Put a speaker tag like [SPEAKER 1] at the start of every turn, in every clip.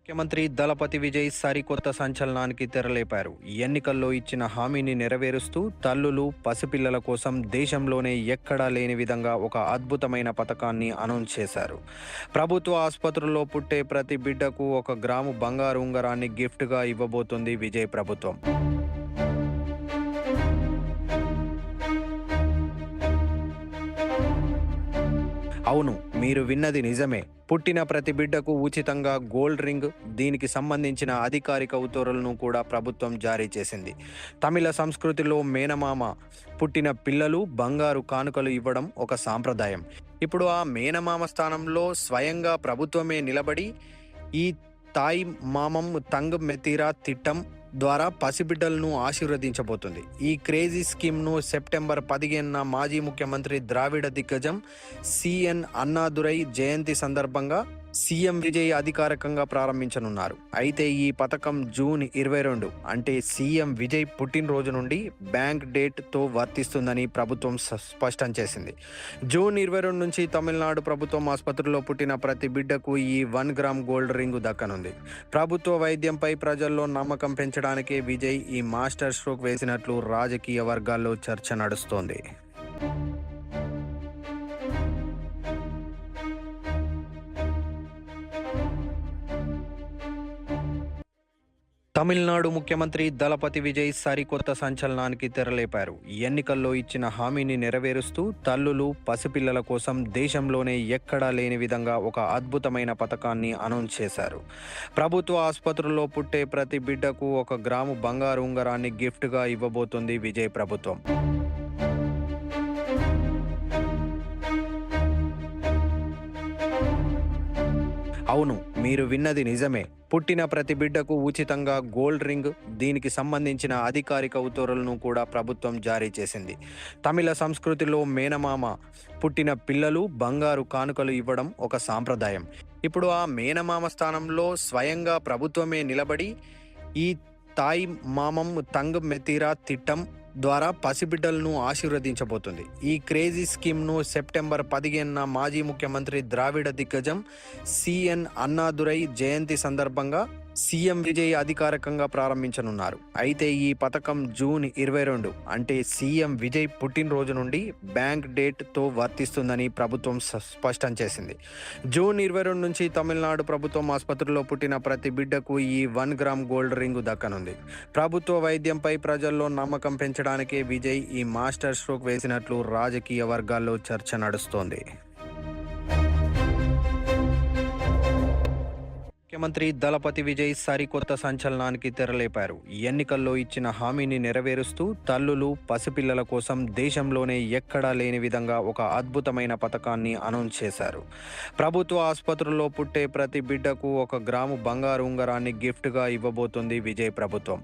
[SPEAKER 1] ముఖ్యమంత్రి దళపతి విజయ్ సరికొత్త సంచలనానికి తెరలేపారు. ఎన్నికల్లో ఇచ్చిన హామీని నెరవేరుస్తూ తల్లులు, పసిపిల్లల కోసం దేశంలోనే ఎక్కడా లేని విధంగా ఒక అద్భుతమైన పథకాన్ని అనౌన్స్ చేశారు. ప్రభుత్వ ఆసుపత్రుల్లో పుట్టే ప్రతి బిడ్డకు 1 గ్రాము బంగారు ఉంగరాన్ని గిఫ్ట్‌గా ఇవ్వబోతోంది విజయ్ ప్రభుత్వం. అవును, మీరు విన్నది నిజమే. పుట్టిన ప్రతి బిడ్డకు ఉచితంగా గోల్డ్ రింగ్, దీనికి సంబంధించిన అధికారిక ఉత్తర్వులను కూడా ప్రభుత్వం జారీ చేసింది. తమిళ సంస్కృతిలో మేనమామ పుట్టిన పిల్లలు బంగారు కానుకలు ఇవ్వడం ఒక సాంప్రదాయం. ఇప్పుడు ఆ మేనమామ స్థానంలో స్వయంగా ప్రభుత్వమే నిలబడి ఈ తాయి మామం తంగ్ మెతీరా తిట్టం ద్వారా పసిబిడ్డలను ఆశీర్వదించబోతుంది. ఈ క్రేజీ స్కీమ్ను సెప్టెంబర్ 15న మాజీ ముఖ్యమంత్రి ద్రావిడ దిగ్గజం సిఎన్ అన్నాదురై జయంతి సందర్భంగా సీఎం విజయ్ అధికారికంగా ప్రారంభించనున్నారు. అయితే ఈ పథకం జూన్ 22 అంటే సీఎం విజయ్ పుట్టినరోజు నుండి బ్యాంక్ డేట్తో వర్తిస్తుందని ప్రభుత్వం స్పష్టం చేసింది. జూన్ 22 నుంచి తమిళనాడు ప్రభుత్వం ఆసుపత్రిలో పుట్టిన ప్రతి బిడ్డకు ఈ 1 గ్రామ్ గోల్డ్ రింగు దక్కనుంది. ప్రభుత్వ వైద్యంపై ప్రజల్లో నమ్మకం పెంచడానికే విజయ్ ఈ మాస్టర్ స్ట్రోక్ వేసినట్లు రాజకీయ వర్గాల్లో చర్చ నడుస్తోంది. తమిళనాడు ముఖ్యమంత్రి దళపతి విజయ్ సరికొత్త సంచలనానికి తెరలేపారు. ఎన్నికల్లో ఇచ్చిన హామీని నెరవేరుస్తూ తల్లులు, పసిపిల్లల కోసం దేశంలోనే ఎక్కడా లేని విధంగా ఒక అద్భుతమైన పథకాన్ని అనౌన్స్ చేశారు. ప్రభుత్వ ఆసుపత్రుల్లో పుట్టే ప్రతి బిడ్డకు 1 గ్రాము బంగారు ఉంగరాన్ని గిఫ్ట్‌గా ఇవ్వబోతోంది విజయ్ ప్రభుత్వం. అవును, మీరు విన్నది నిజమే. పుట్టిన ప్రతి బిడ్డకు ఉచితంగా గోల్డ్ రింగ్, దీనికి సంబంధించిన అధికారిక ఉత్తర్వులను కూడా ప్రభుత్వం జారీ చేసింది. తమిళ సంస్కృతిలో మేనమామ పుట్టిన పిల్లలు బంగారు కానుకలు ఇవ్వడం ఒక సాంప్రదాయం. ఇప్పుడు ఆ మేనమామ స్థానంలో స్వయంగా ప్రభుత్వమే నిలబడి ఈ తాయి మామం తంగ్ మెతీరా తిట్టం ద్వారా పసిబిడ్డలను ఆశీర్వదించబోతుంది. ఈ క్రేజీ స్కీమ్ను సెప్టెంబర్ 15న మాజీ ముఖ్యమంత్రి ద్రావిడ దిగ్గజం సిఎన్ అన్నాదురై జయంతి సందర్భంగా సీఎం విజయ్ అధికారికంగా ప్రారంభించనున్నారు. అయితే ఈ పథకం జూన్ 22 అంటే సీఎం విజయ్ పుట్టినరోజు నుండి బ్యాంక్ డేట్తో వర్తిస్తుందని ప్రభుత్వం స్పష్టం చేసింది. జూన్ 22 నుంచి తమిళనాడు ప్రభుత్వం ఆసుపత్రిలో పుట్టిన ప్రతి బిడ్డకు ఈ 1 గ్రామ్ గోల్డ్ రింగు దక్కనుంది. ప్రభుత్వ వైద్యంపై ప్రజల్లో నమ్మకం పెంచడానికే విజయ్ ఈ మాస్టర్ స్ట్రోక్ వేసినట్లు రాజకీయ వర్గాల్లో చర్చ నడుస్తోంది. ముఖ్యమంత్రి దళపతి విజయ్ సరికొత్త సంచలనానికి తెరలేపారు. ఎన్నికల్లో ఇచ్చిన హామీని నెరవేరుస్తూ తల్లులు, పసిపిల్లల కోసం దేశంలోనే ఎక్కడా లేని విధంగా ఒక అద్భుతమైన పథకాన్ని అనౌన్స్ చేశారు. ప్రభుత్వ ఆసుపత్రుల్లో పుట్టే ప్రతి బిడ్డకు 1 గ్రాము బంగారు ఉంగరాన్ని గిఫ్ట్‌గా ఇవ్వబోతోంది విజయ్ ప్రభుత్వం.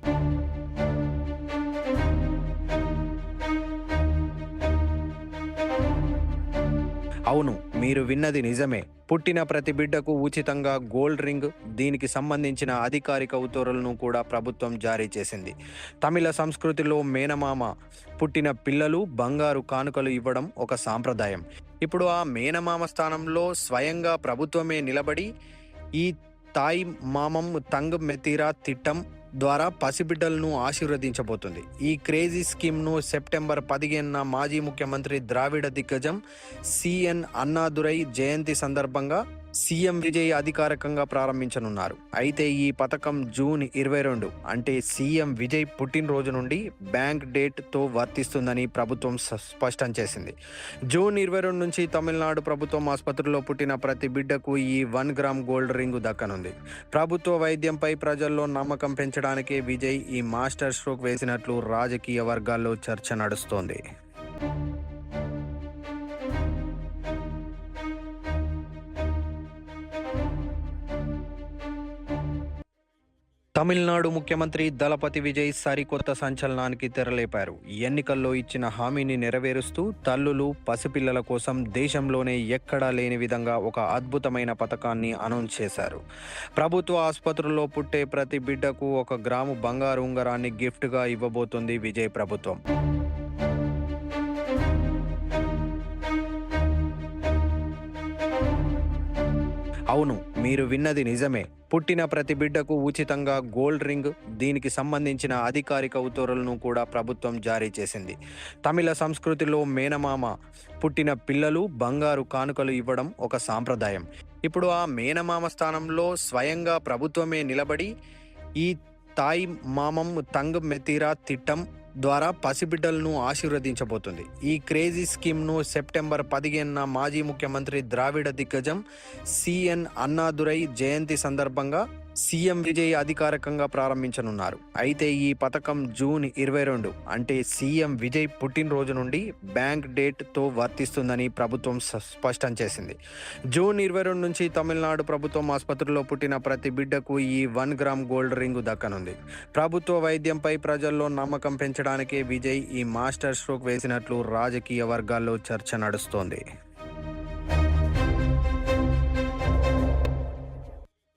[SPEAKER 1] అవును, మీరు విన్నది నిజమే. పుట్టిన ప్రతి బిడ్డకు ఉచితంగా గోల్డ్ రింగ్, దీనికి సంబంధించిన అధికారిక ఉత్తర్వులను కూడా ప్రభుత్వం జారీ చేసింది. తమిళ సంస్కృతిలో మేనమామ పుట్టిన పిల్లలు బంగారు కానుకలు ఇవ్వడం ఒక సాంప్రదాయం. ఇప్పుడు ఆ మేనమామ స్థానంలో స్వయంగా ప్రభుత్వమే నిలబడి ఈ తాయి మామం తంగ్ మెతీరా తిట్టం ద్వారా పసిబిడ్డలను ఆశీర్వదించబోతుంది. ఈ క్రేజీ స్కీమ్ను సెప్టెంబర్ 15న మాజీ ముఖ్యమంత్రి ద్రావిడ దిగ్గజం సిఎన్ అన్నాదురై జయంతి సందర్భంగా సీఎం విజయ్ అధికారికంగా ప్రారంభించనున్నారు. అయితే ఈ పథకం జూన్ 22 అంటే సీఎం విజయ్ పుట్టినరోజు నుండి బ్యాంక్ డేట్తో వర్తిస్తుందని ప్రభుత్వం స్పష్టం చేసింది. జూన్ 22 నుంచి తమిళనాడు ప్రభుత్వం ఆసుపత్రిలో పుట్టిన ప్రతి బిడ్డకు ఈ 1 గ్రామ్ గోల్డ్ రింగు దక్కనుంది. ప్రభుత్వ వైద్యంపై ప్రజల్లో నమ్మకం పెంచడానికే విజయ్ ఈ మాస్టర్ స్ట్రోక్ వేసినట్లు రాజకీయ వర్గాల్లో చర్చ నడుస్తోంది. తమిళనాడు ముఖ్యమంత్రి దళపతి విజయ్ సరికొత్త సంచలనానికి తెరలేపారు. ఎన్నికల్లో ఇచ్చిన హామీని నెరవేరుస్తూ తల్లులు, పసిపిల్లల కోసం దేశంలోనే ఎక్కడా లేని విధంగా ఒక అద్భుతమైన పథకాన్ని అనౌన్స్ చేశారు. ప్రభుత్వ ఆసుపత్రుల్లో పుట్టే ప్రతి బిడ్డకు 1 గ్రాము బంగారు ఉంగరాన్ని గిఫ్ట్‌గా ఇవ్వబోతోంది విజయ్ ప్రభుత్వం. అవును, మీరు విన్నది నిజమే. పుట్టిన ప్రతి బిడ్డకు ఉచితంగా గోల్డ్ రింగ్, దీనికి సంబంధించిన అధికారిక ఉత్తర్వులను కూడా ప్రభుత్వం జారీ చేసింది. తమిళ సంస్కృతిలో మేనమామ పుట్టిన పిల్లలు బంగారు కానుకలు ఇవ్వడం ఒక సాంప్రదాయం. ఇప్పుడు ఆ మేనమామ స్థానంలో స్వయంగా ప్రభుత్వమే నిలబడి ఈ తాయి మామం తంగ్ మెతీరా తిట్టం ద్వారా పసిబిడ్డలను ఆశీర్వదించబోతుంది. ఈ క్రేజీ స్కీమ్ను సెప్టెంబర్ 15న మాజీ ముఖ్యమంత్రి ద్రావిడ దిగ్గజం సిఎన్ అన్నాదురై జయంతి సందర్భంగా సీఎం విజయ్ అధికారికంగా ప్రారంభించనున్నారు. అయితే ఈ పథకం జూన్ 22 అంటే సీఎం విజయ్ పుట్టినరోజు నుండి బ్యాంక్ డేట్తో వర్తిస్తుందని ప్రభుత్వం స్పష్టం చేసింది. జూన్ 22 నుంచి తమిళనాడు ప్రభుత్వం ఆసుపత్రిలో పుట్టిన ప్రతి బిడ్డకు ఈ 1 గ్రామ్ గోల్డ్ రింగ్ దక్కనుంది. ప్రభుత్వ వైద్యంపై ప్రజల్లో నమ్మకం పెంచడానికే విజయ్ ఈ మాస్టర్ స్ట్రోక్ వేసినట్లు రాజకీయ వర్గాల్లో చర్చ నడుస్తోంది.